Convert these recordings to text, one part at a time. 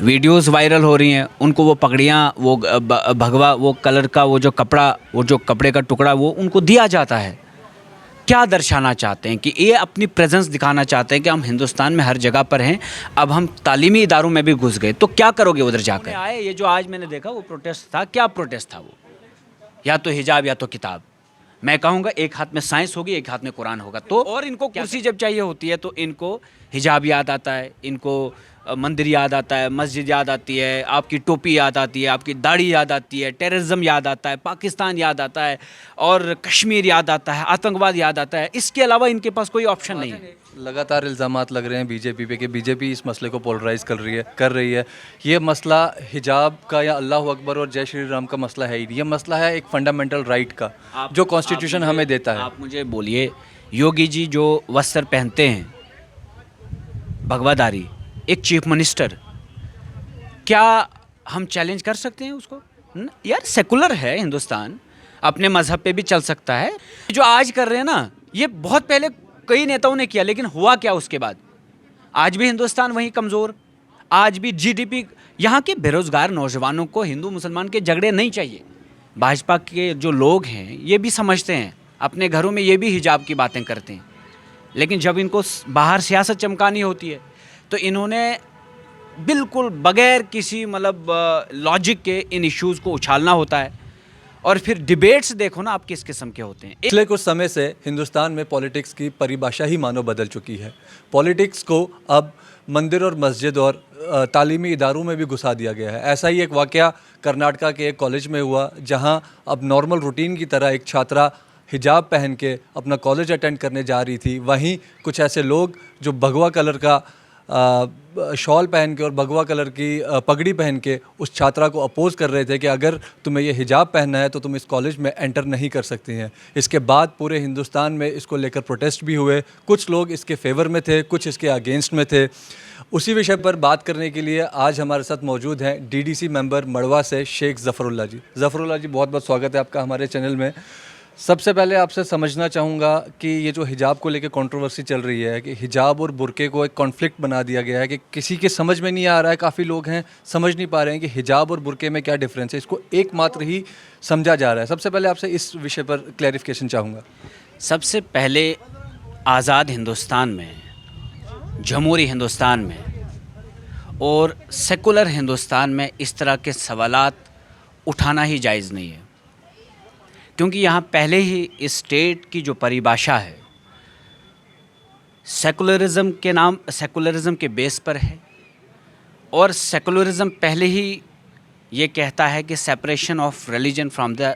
Videos viral हो रही हैं, उनको वो पगड़ियाँ, वो भगवा, वो कलर का वो जो कपड़ा, वो जो कपड़े का टुकड़ा वो उनको दिया जाता है। क्या दर्शाना चाहते हैं कि ये अपनी प्रेजेंस दिखाना चाहते हैं कि हम हिंदुस्तान में हर जगह पर हैं, अब हम तालीमी इदारों में भी घुस गए। तो क्या करोगे उधर जाकर? आए, ये जो आज मैंने देखा वो प्रोटेस्ट था, क्या प्रोटेस्ट था वो? या तो हिजाब या तो किताब। मैं कहूँगा एक हाथ में साइंस होगी, एक हाथ में कुरान होगा। तो और इनको कुर्सी जब चाहिए होती है तो इनको हिजाब याद आता है, इनको मंदिर याद आता है, मस्जिद याद आती है, आपकी टोपी याद आती है, आपकी दाढ़ी याद आती है, टेररिज्म याद आता है, पाकिस्तान याद आता है, और कश्मीर याद आता है, आतंकवाद याद आता है। इसके अलावा इनके पास कोई ऑप्शन नहीं है। लगातार इल्ज़ामात लग रहे हैं बीजेपी पे कि बीजेपी इस मसले को पोलराइज़ कर रही है। ये मसला हिजाब का या अल्लाह अकबर और जय श्री राम का मसला है ही नहीं, ये मसला है एक फंडामेंटल राइट का जो कॉन्स्टिट्यूशन हमें देता है। आप मुझे बोलिए, योगी जी जो वस्त्र पहनते हैं भगवाधारी, एक चीफ मिनिस्टर, क्या हम चैलेंज कर सकते हैं उसको? यार सेकुलर है हिंदुस्तान, अपने मज़हब पे भी चल सकता है। जो आज कर रहे हैं ना, ये बहुत पहले कई नेताओं ने किया, लेकिन हुआ क्या उसके बाद? आज भी हिंदुस्तान वहीं कमज़ोर, आज भी जीडीपी। यहाँ के बेरोज़गार नौजवानों को हिंदू मुसलमान के झगड़े नहीं चाहिए। भाजपा के जो लोग हैं ये भी समझते हैं, अपने घरों में ये भी हिजाब की बातें करते हैं, लेकिन जब इनको बाहर सियासत चमकानी होती है तो इन्होंने बिल्कुल बगैर किसी मतलब लॉजिक के इन इश्यूज़ को उछालना होता है। और फिर डिबेट्स देखो ना आप किस किस्म के होते हैं। पिछले कुछ समय से हिंदुस्तान में पॉलिटिक्स की परिभाषा ही मानो बदल चुकी है। पॉलिटिक्स को अब मंदिर और मस्जिद और तालीमी इदारों में भी घुसा दिया गया है। ऐसा ही एक वाक़या कर्नाटका के एक कॉलेज में हुआ, जहां अब नॉर्मल रूटीन की तरह एक छात्रा हिजाब पहन के अपना कॉलेज अटेंड करने जा रही थी। वहीं कुछ ऐसे लोग जो भगवा कलर का शॉल पहन के और भगवा कलर की पगड़ी पहन के उस छात्रा को अपोज कर रहे थे कि अगर तुम्हें ये हिजाब पहनना है तो तुम इस कॉलेज में एंटर नहीं कर सकती हैं। इसके बाद पूरे हिंदुस्तान में इसको लेकर प्रोटेस्ट भी हुए। कुछ लोग इसके फेवर में थे, कुछ इसके अगेंस्ट में थे। उसी विषय पर बात करने के लिए आज हमारे साथ मौजूद हैं डीडीसी मेंबर मड़वा से शेख ज़फ़रुल्लाह जी। ज़फ़रुल्लाह जी, बहुत बहुत स्वागत है आपका हमारे चैनल में। सबसे पहले आपसे समझना चाहूँगा कि ये जो हिजाब को लेकर कंट्रोवर्सी चल रही है कि हिजाब और बुर्के को एक कॉन्फ्लिक्ट बना दिया गया है कि किसी के समझ में नहीं आ रहा है, काफ़ी लोग हैं समझ नहीं पा रहे हैं कि हिजाब और बुर्के में क्या डिफरेंस है, इसको एकमात्र ही समझा जा रहा है। सबसे पहले आपसे इस विषय पर क्लैरिफिकेशन चाहूँगा। सबसे पहले आज़ाद हिंदुस्तान में, जमहूरी हिंदुस्तान में और सेकुलर हिंदुस्तान में इस तरह के सवालात उठाना ही जायज़ नहीं है, क्योंकि यहाँ पहले ही स्टेट की जो परिभाषा है सेकुलरिज़म के नाम, सेकुलरिज़म के बेस पर है। और सेकुलरिज़म पहले ही ये कहता है कि separation of religion from the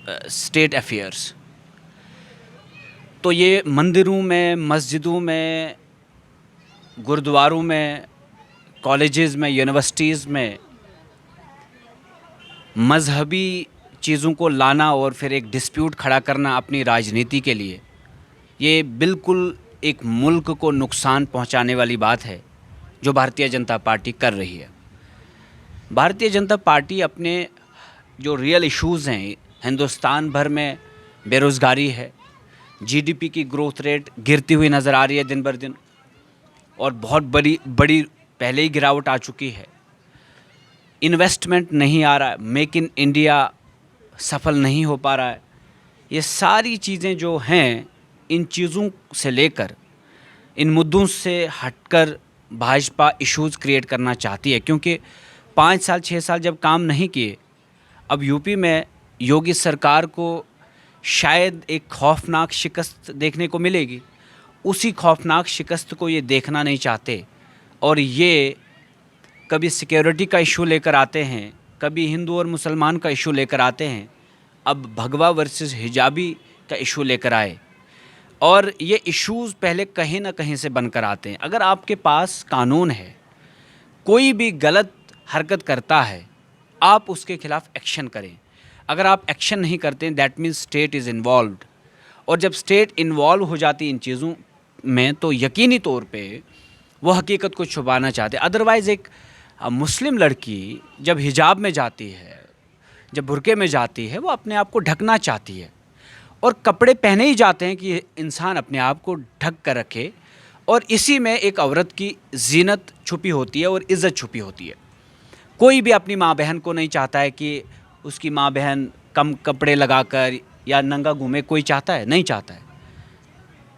state affairs. तो ये मंदिरों में, मस्जिदों में, गुरुद्वारों में, कॉलेजेस में, यूनिवर्सिटीज़ में मजहबी चीज़ों को लाना और फिर एक डिस्प्यूट खड़ा करना अपनी राजनीति के लिए, ये बिल्कुल एक मुल्क को नुकसान पहुंचाने वाली बात है जो भारतीय जनता पार्टी कर रही है। भारतीय जनता पार्टी अपने जो रियल इश्यूज़ हैं, हिंदुस्तान भर में बेरोज़गारी है, जीडीपी की ग्रोथ रेट गिरती हुई नज़र आ रही है दिन बर दिन, और बहुत बड़ी पहले ही गिरावट आ चुकी है। इन्वेस्टमेंट नहीं आ रहा है, मेक इन इंडिया सफल नहीं हो पा रहा है। ये सारी चीज़ें जो हैं, इन चीज़ों से लेकर, इन मुद्दों से हटकर भाजपा इश्यूज़ क्रिएट करना चाहती है, क्योंकि 5 साल 6 साल जब काम नहीं किए, अब यूपी में योगी सरकार को शायद एक खौफनाक शिकस्त देखने को मिलेगी। उसी खौफनाक शिकस्त को ये देखना नहीं चाहते, और ये कभी सिक्योरिटी का इशू लेकर आते हैं, कभी हिंदू और मुसलमान का इशू लेकर आते हैं, अब भगवा वर्सेस हिजाबी का इशू लेकर आए। और ये इश्यूज़ पहले कहीं ना कहीं से बनकर आते हैं। अगर आपके पास कानून है, कोई भी गलत हरकत करता है, आप उसके खिलाफ एक्शन करें। अगर आप एक्शन नहीं करते, that means state is involved. और जब स्टेट इन्वॉल्व हो जाती इन चीज़ों में, तो यकीनी तौर पे वो हकीकत को छुपाना चाहते। अदरवाइज़ एक मुस्लिम लड़की जब हिजाब में जाती है, जब बुर्के में जाती है, वो अपने आप को ढकना चाहती है, और कपड़े पहने ही जाते हैं कि इंसान अपने आप को ढक कर रखे और इसी में एक औरत की जीनत छुपी होती है और इज़्ज़त छुपी होती है। कोई भी अपनी माँ बहन को नहीं चाहता है कि उसकी माँ बहन कम कपड़े लगाकर या नंगा घूमे, कोई चाहता है? नहीं चाहता है।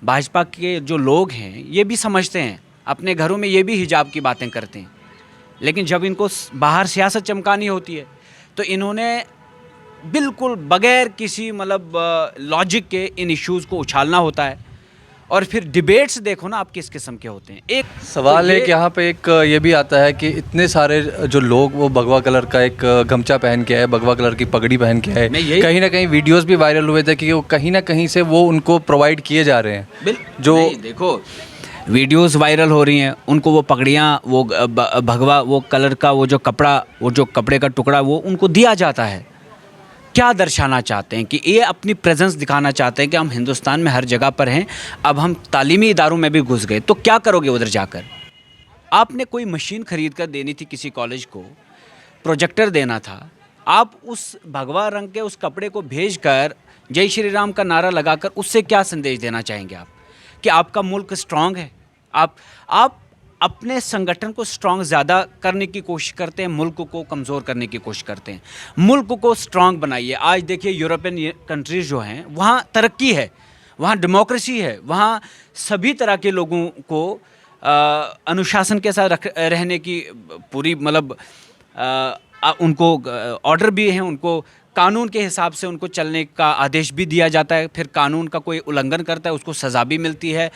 भाजपा के जो लोग हैं ये भी समझते हैं, अपने घरों में ये भी हिजाब की बातें करते हैं, लेकिन जब इनको बाहर सियासत चमकानी होती है तो इन्होंने बिल्कुल बगैर किसी मतलब लॉजिक के इन इश्यूज़ को उछालना होता है। और फिर डिबेट्स देखो ना आप किस किस्म के होते हैं। एक सवाल तो एक यहाँ पे एक ये भी आता है कि इतने सारे जो लोग वो भगवा कलर का एक गमछा पहन के आए, भगवा कलर की पगड़ी पहन के आए, कहीं ना कहीं वीडियोस भी वायरल हुए थे कि वो कहीं ना कहीं से वो उनको प्रोवाइड किए जा रहे हैं। जो देखो वीडियोस वायरल हो रही हैं, उनको वो पगड़ियाँ, वो भगवा, वो कलर का वो जो कपड़ा, वो जो कपड़े का टुकड़ा वो उनको दिया जाता है। क्या दर्शाना चाहते हैं कि ये अपनी प्रेजेंस दिखाना चाहते हैं कि हम हिंदुस्तान में हर जगह पर हैं, अब हम तालीमी इदारों में भी घुस गए। तो क्या करोगे उधर जाकर? आपने कोई मशीन खरीद कर देनी थी किसी कॉलेज को, प्रोजेक्टर देना था, आप उस भगवा रंग के उस कपड़े को भेजकर जय श्री राम का नारा लगाकर उससे क्या संदेश देना चाहेंगे आप? कि आपका मुल्क स्ट्रांग है। आप अपने संगठन को स्ट्रांग ज़्यादा करने की कोशिश करते हैं, मुल्क को कमज़ोर करने की कोशिश करते हैं। मुल्क को स्ट्रांग बनाइए। आज देखिए यूरोपियन कंट्रीज़ जो हैं वहाँ तरक्की है, वहाँ डेमोक्रेसी है, वहाँ सभी तरह के लोगों को अनुशासन के साथ रहने की पूरी मतलब उनको ऑर्डर भी हैं, उनको कानून के हिसाब से उनको चलने का आदेश भी दिया जाता है। फिर कानून का कोई उल्लंघन करता है उसको सज़ा भी मिलती है।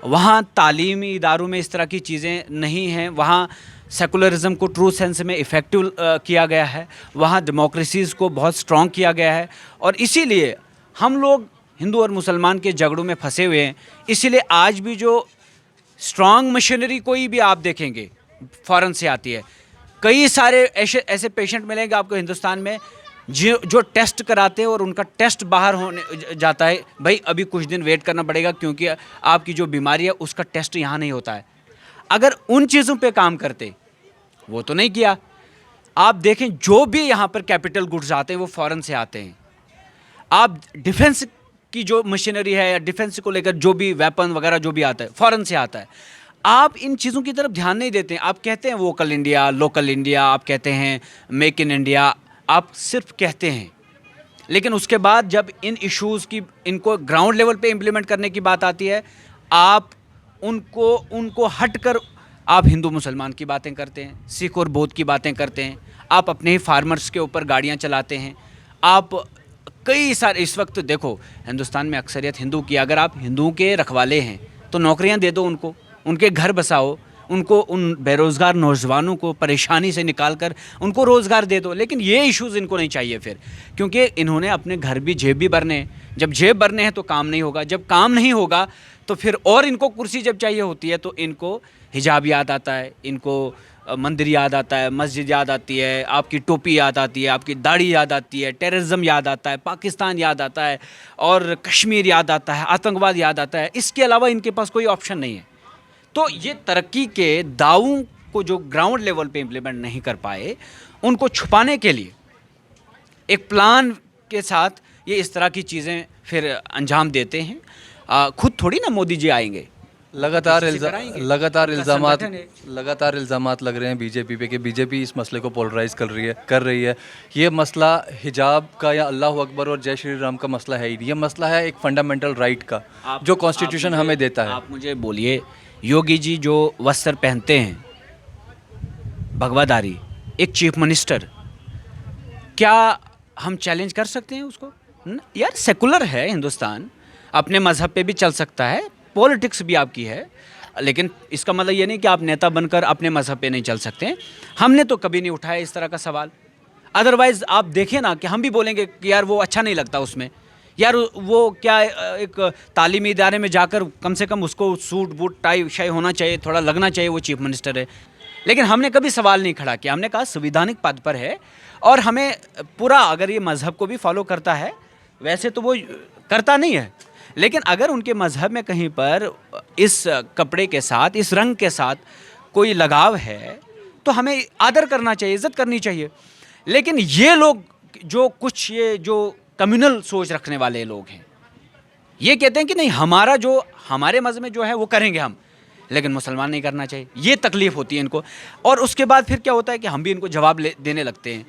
वहाँ तालीमी इदारों में इस तरह की चीज़ें नहीं हैं। वहाँ सेकुलरिज्म को ट्रू सेंस में इफ़ेक्टिव किया गया है। वहाँ डेमोक्रेसीज़ को बहुत स्ट्रॉन्ग किया गया है। और इसीलिए हम लोग हिंदू और मुसलमान के झगड़ों में फंसे हुए हैं। इसीलिए आज भी जो स्ट्रॉन्ग मशीनरी कोई भी आप देखेंगे फ़ॉरेन से आती है। कई सारे ऐसे पेशेंट मिलेंगे आपको हिंदुस्तान में जो टेस्ट कराते हैं और उनका टेस्ट बाहर होने जाता है, भाई अभी कुछ दिन वेट करना पड़ेगा क्योंकि आपकी जो बीमारी है उसका टेस्ट यहाँ नहीं होता है। अगर उन चीज़ों पे काम करते, वो तो नहीं किया। आप देखें जो भी यहाँ पर कैपिटल गुड्स आते हैं वो फ़ॉरेन से आते हैं। आप डिफेंस की जो मशीनरी है या डिफेंस को लेकर जो भी वेपन वगैरह जो भी आता है फ़ॉरेन से आता है। आप इन चीज़ों की तरफ ध्यान नहीं देते हैं। आप कहते हैं वोकल इंडिया, लोकल इंडिया, आप कहते हैं मेक इन इंडिया, आप सिर्फ कहते हैं, लेकिन उसके बाद जब इन इश्यूज़ की इनको ग्राउंड लेवल पे इम्प्लीमेंट करने की बात आती है, आप उनको हटकर आप हिंदू मुसलमान की बातें करते हैं, सिख और बौद्ध की बातें करते हैं। आप अपने ही फार्मर्स के ऊपर गाड़ियाँ चलाते हैं। आप कई सारे इस वक्त देखो हिंदुस्तान में अक्सरियत हिंदू की, अगर आप हिंदुओं के रखवाले हैं तो नौकरियाँ दे दो उनको, उनके घर बसाओ, उनको उन बेरोज़गार नौजवानों को परेशानी से निकाल कर उनको रोज़गार दे दो। लेकिन ये इश्यूज़ इनको नहीं चाहिए फिर, क्योंकि इन्होंने अपने घर भी जेब भी भरने हैं। जब जेब भरने हैं तो काम नहीं होगा, जब काम नहीं होगा तो फिर और इनको कुर्सी जब चाहिए होती है तो इनको हिजाब याद आता है, इनको मंदिर याद आता है, मस्जिद याद आती है, आपकी टोपी याद आती है, आपकी दाढ़ी याद आती है, टेररिज्म याद आता है, पाकिस्तान याद आता है और कश्मीर याद आता है, आतंकवाद याद आता है। इसके अलावा इनके पास कोई ऑप्शन नहीं है। तो ये तरक्की के दावों को जो ग्राउंड लेवल पे इम्प्लीमेंट नहीं कर पाए, उनको छुपाने के लिए एक प्लान के साथ ये इस तरह की चीज़ें फिर अंजाम देते हैं। खुद थोड़ी ना मोदी जी आएंगे, लगातार इल्ज़ामात लग रहे हैं बीजेपी पे कि बीजेपी इस मसले को पोलराइज कर रही है। ये मसला हिजाब का या अल्लाह अकबर और जय श्री राम का मसला है ही नहीं, ये मसला है एक फंडामेंटल राइट का जो कॉन्स्टिट्यूशन हमें देता है। आप मुझे बोलिए, योगी जी जो वस्त्र पहनते हैं भगवाधारी, एक चीफ मिनिस्टर, क्या हम चैलेंज कर सकते हैं उसको? यार सेकुलर है हिंदुस्तान, अपने मज़हब पे भी चल सकता है, पॉलिटिक्स भी आपकी है, लेकिन इसका मतलब ये नहीं कि आप नेता बनकर अपने मज़हब पे नहीं चल सकते। हमने तो कभी नहीं उठाया इस तरह का सवाल। अदरवाइज़ आप देखें ना कि हम भी बोलेंगे कि यार वो अच्छा नहीं लगता उसमें, यार वो क्या एक तालीमी इदारे में जाकर कम से कम उसको सूट बूट टाई शाई होना चाहिए, थोड़ा लगना चाहिए, वो चीफ मिनिस्टर है। लेकिन हमने कभी सवाल नहीं खड़ा किया। हमने कहा संवैधानिक पद पर है और हमें पूरा, अगर ये मज़हब को भी फॉलो करता है, वैसे तो वो करता नहीं है, लेकिन अगर उनके मज़हब में कहीं पर इस कपड़े के साथ, इस रंग के साथ कोई लगाव है तो हमें आदर करना चाहिए, इज़्ज़त करनी चाहिए। लेकिन ये लोग जो कुछ ये जो कम्युनल सोच रखने वाले लोग हैं, ये कहते हैं कि नहीं, हमारा जो हमारे मज़हब में जो है वो करेंगे हम, लेकिन मुसलमान नहीं करना चाहिए। ये तकलीफ़ होती है इनको। और उसके बाद फिर क्या होता है कि हम भी इनको जवाब देने लगते हैं।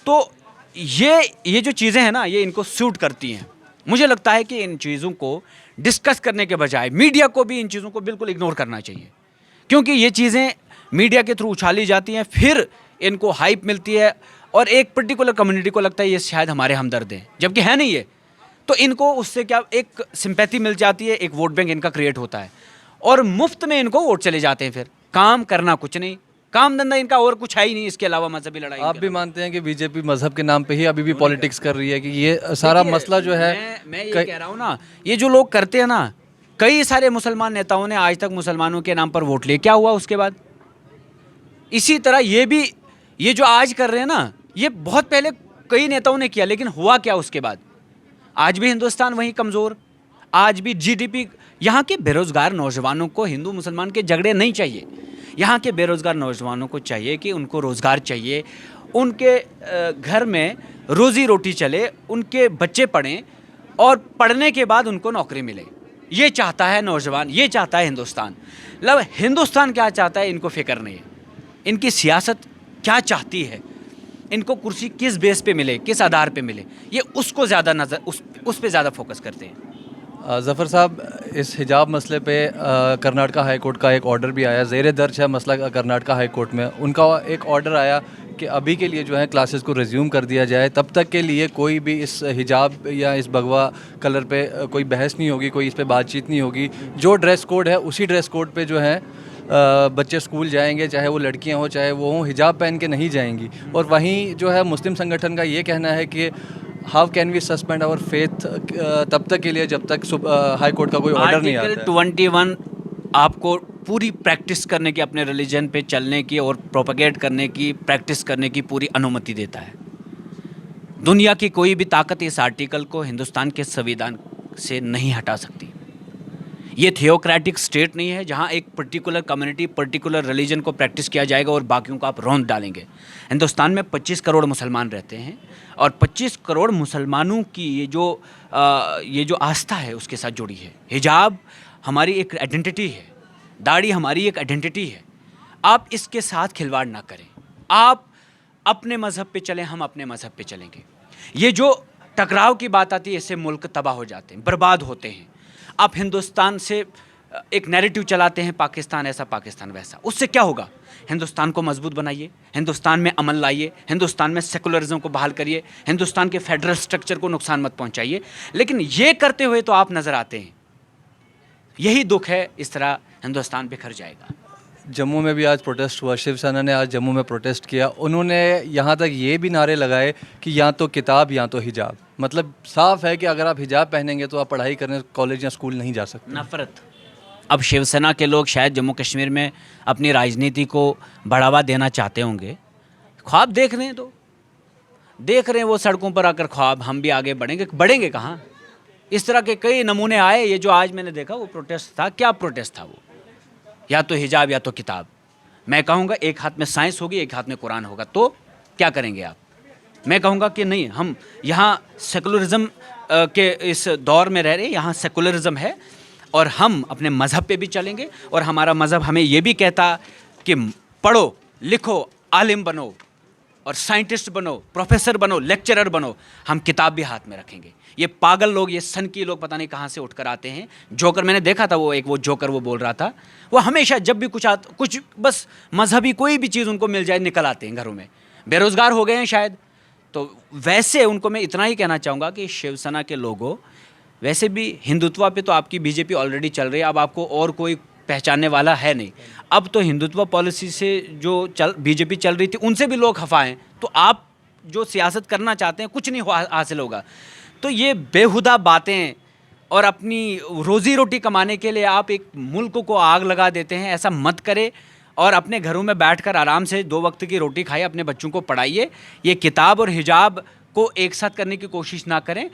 तो ये जो चीज़ें हैं ना, ये इनको सूट करती हैं। मुझे लगता है कि इन चीज़ों को डिस्कस करने के बजाय मीडिया को भी इन चीज़ों को बिल्कुल इग्नोर करना चाहिए, क्योंकि ये चीज़ें मीडिया के थ्रू उछाली जाती हैं, फिर इनको हाइप मिलती है और एक पर्टिकुलर कम्युनिटी को लगता है ये शायद हमारे हमदर्द हैं, जबकि है नहीं ये। तो इनको उससे क्या एक सिंपैथी मिल जाती है, एक वोट बैंक इनका क्रिएट होता है और मुफ्त में इनको वोट चले जाते हैं। फिर काम करना कुछ नहीं, काम धंधा इनका और कुछ है ही नहीं इसके अलावा मजहबी लड़ाई। आप भी मानते हैं कि बीजेपी मजहब के नाम पे ही अभी भी पॉलिटिक्स कर रही है, कि ये सारा मसला जो है? मैं ये कह रहा हूँ ना, ये जो लोग करते हैं ना, कई सारे मुसलमान नेताओं ने आज तक मुसलमानों के नाम पर वोट लिए, क्या हुआ उसके बाद? इसी तरह ये भी, ये जो आज कर रहे हैं ना, ये बहुत पहले कई नेताओं ने किया, लेकिन हुआ क्या उसके बाद? आज भी हिंदुस्तान वहीं कमज़ोर, आज भी जीडीपी। यहाँ के बेरोज़गार नौजवानों को हिंदू मुसलमान के झगड़े नहीं चाहिए। यहाँ के बेरोज़गार नौजवानों को चाहिए कि उनको रोज़गार चाहिए, उनके घर में रोज़ी रोटी चले, उनके बच्चे पढ़ें और पढ़ने के बाद उनको नौकरी मिले। ये चाहता है नौजवान, ये चाहता है हिंदुस्तान। मतलब हिंदुस्तान क्या चाहता है इनको फ़िक्र नहीं है। इनकी सियासत क्या चाहती है, इनको कुर्सी किस बेस पे मिले, किस आधार पे मिले, ये उसको ज़्यादा नज़र उस पे ज़्यादा फोकस करते हैं। ज़फ़र साहब, इस हिजाब मसले पे कर्नाटका हाई कोर्ट का एक ऑर्डर भी आया, ज़ेर दर्ज है मसला कर्नाटका हाई कोर्ट में। उनका एक ऑर्डर आया कि अभी के लिए जो है क्लासेस को रिज्यूम कर दिया जाए, तब तक के लिए कोई भी इस हिजाब या इस भगवा कलर पे कोई बहस नहीं होगी, कोई इस पे बातचीत नहीं होगी। जो ड्रेस कोड है उसी ड्रेस कोड पे जो है बच्चे स्कूल जाएंगे, चाहे वो लड़कियां हो चाहे वो हों, हिजाब पहन के नहीं जाएंगी। और वहीं जो है मुस्लिम संगठन का ये कहना है कि how can we suspend our faith तब तक के लिए जब तक हाई कोर्ट का कोई ऑर्डर नहीं आता है। 21 आपको पूरी प्रैक्टिस करने की, अपने रिलीजन पे चलने की और प्रोपेगेट करने की, प्रैक्टिस करने की पूरी अनुमति देता है। दुनिया की कोई भी ताकत इस आर्टिकल को हिंदुस्तान के संविधान से नहीं हटा सकती। ये थियोक्रेटिक स्टेट नहीं है जहाँ एक पर्टिकुलर कम्युनिटी, पर्टिकुलर रिलीजन को प्रैक्टिस किया जाएगा और बाकियों को आप रौंद डालेंगे। हिंदुस्तान में 25 करोड़ मुसलमान रहते हैं और 25 करोड़ मुसलमानों की ये जो आस्था है उसके साथ जुड़ी है। हिजाब हमारी एक आइडेंटिटी है, दाढ़ी हमारी एक आइडेंटिटी है। आप इसके साथ खिलवाड़ ना करें। आप अपने मज़हब पे चलें, हम अपने मज़हब पे चलेंगे। ये जो टकराव की बात आती है, इससे मुल्क तबाह हो जाते हैं, बर्बाद होते हैं। आप हिंदुस्तान से एक नैरेटिव चलाते हैं, पाकिस्तान ऐसा, पाकिस्तान वैसा। उससे क्या होगा? हिंदुस्तान को मजबूत बनाइए, हिंदुस्तान में अमन लाइए, हिंदुस्तान में सेकुलरिज्म को बहाल करिए, हिंदुस्तान के फेडरल स्ट्रक्चर को नुकसान मत पहुंचाइए। लेकिन ये करते हुए तो आप नज़र आते हैं। यही दुख है, इस तरह हिंदुस्तान बिखर जाएगा। जम्मू में भी आज प्रोटेस्ट हुआ, शिवसेना ने आज जम्मू में प्रोटेस्ट किया। उन्होंने यहाँ तक ये भी नारे लगाए कि या तो किताब या तो हिजाब। मतलब साफ है कि अगर आप हिजाब पहनेंगे तो आप पढ़ाई करने कॉलेज या स्कूल नहीं जा सकते। नफरत। अब शिवसेना के लोग शायद जम्मू कश्मीर में अपनी राजनीति को बढ़ावा देना चाहते होंगे। ख्वाब देख रहे हैं, तो देख रहे हैं वो सड़कों पर आकर ख्वाब, हम भी आगे बढ़ेंगे कहाँ? इस तरह के कई नमूने आए। ये जो आज मैंने देखा वो प्रोटेस्ट था। क्या प्रोटेस्ट था वो? या तो हिजाब या तो किताब। मैं कहूँगा एक हाथ में साइंस होगी, एक हाथ में कुरान होगा, तो क्या करेंगे आप? मैं कहूँगा कि नहीं, हम यहाँ सेकुलरिज्म के इस दौर में रह रहे हैं, यहाँ सेकुलरिज्म है और हम अपने मज़हब पे भी चलेंगे। और हमारा मज़हब हमें ये भी कहता कि पढ़ो, लिखो, आलिम बनो और साइंटिस्ट बनो, प्रोफेसर बनो, लेक्चरर बनो। हम किताब भी हाथ में रखेंगे। ये पागल लोग, ये सनकी लोग पता नहीं कहाँ से उठकर आते हैं। जोकर मैंने देखा था, वो जोकर वो बोल रहा था, वो हमेशा जब भी कुछ बस मजहबी कोई भी चीज़ उनको मिल जाए निकल आते हैं घरों में। बेरोज़गार हो गए हैं शायद। तो वैसे उनको मैं इतना ही कहना चाहूँगा कि शिवसेना के लोगों, वैसे भी हिंदुत्व पे तो आपकी बीजेपी ऑलरेडी चल रही है, अब आपको और कोई पहचानने वाला है नहीं। अब तो हिंदुत्व पॉलिसी से जो बीजेपी चल रही थी उनसे भी लोग खफा हैं। तो आप जो सियासत करना चाहते हैं कुछ नहीं हासिल होगा। तो ये बेहुदा बातें और अपनी रोज़ी रोटी कमाने के लिए आप एक मुल्क को आग लगा देते हैं। ऐसा मत करें और अपने घरों में बैठकर आराम से 2 वक्त की रोटी खाइए, अपने बच्चों को पढ़ाइए। ये किताब और हिजाब को एक साथ करने की कोशिश ना करें।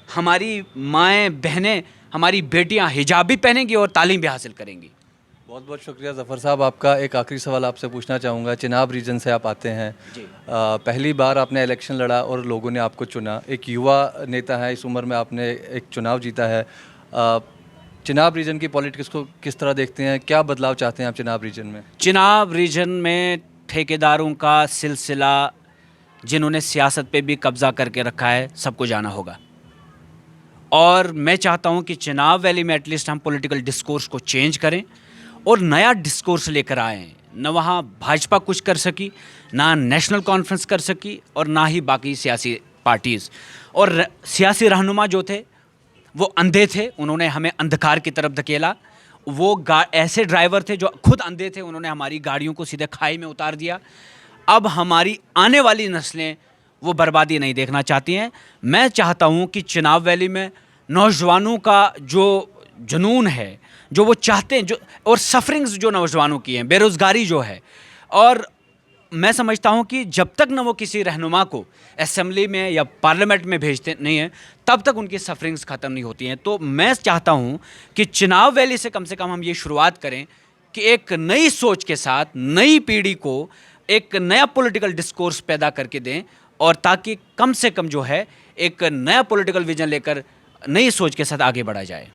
हमारी माएँ बहनें, हमारी बेटियां हिजाब भी पहनेंगी और तालीम भी हासिल करेंगी। बहुत बहुत शुक्रिया ज़फ़र साहब। आपका एक आखिरी सवाल आपसे पूछना चाहूँगा। चिनाब रीजन से आप आते हैं, पहली बार आपने इलेक्शन लड़ा और लोगों ने आपको चुना। एक युवा नेता है, इस उम्र में आपने एक चुनाव जीता है। चिनाब रीजन की पॉलिटिक्स को किस तरह देखते हैं, क्या बदलाव चाहते हैं आप चिनाब रीजन में? चिनाब रीजन में ठेकेदारों का सिलसिला, जिन्होंने सियासत पे भी कब्ज़ा करके रखा है, सबको जाना होगा। और मैं चाहता हूं कि चिनाब वैली में एटलीस्ट हम पॉलिटिकल डिस्कोर्स को चेंज करें और नया डिस्कोर्स लेकर आएँ। न वहाँ भाजपा कुछ कर सकी, ना नेशनल कॉन्फ्रेंस कर सकी, और ना ही बाकी सियासी पार्टीज़। और सियासी रहनुमा जो थे वो अंधे थे, उन्होंने हमें अंधकार की तरफ धकेला। वो ऐसे ड्राइवर थे जो खुद अंधे थे, उन्होंने हमारी गाड़ियों को सीधे खाई में उतार दिया। अब हमारी आने वाली नस्लें वो बर्बादी नहीं देखना चाहती हैं। मैं चाहता हूं कि चिनाब वैली में नौजवानों का जो जुनून है, जो वो चाहते हैं, जो और सफरिंग्स जो नौजवानों की हैं, बेरोज़गारी जो है, और मैं समझता हूं कि जब तक न वो किसी रहनुमा को असेंबली में या पार्लियामेंट में भेजते नहीं हैं, तब तक उनकी सफरिंग्स ख़त्म नहीं होती हैं। तो मैं चाहता हूं कि चिनाब वैली से कम हम ये शुरुआत करें कि एक नई सोच के साथ नई पीढ़ी को एक नया पॉलिटिकल डिस्कोर्स पैदा करके दें, और ताकि कम से कम जो है एक नया पॉलिटिकल विजन लेकर नई सोच के साथ आगे बढ़ा जाए।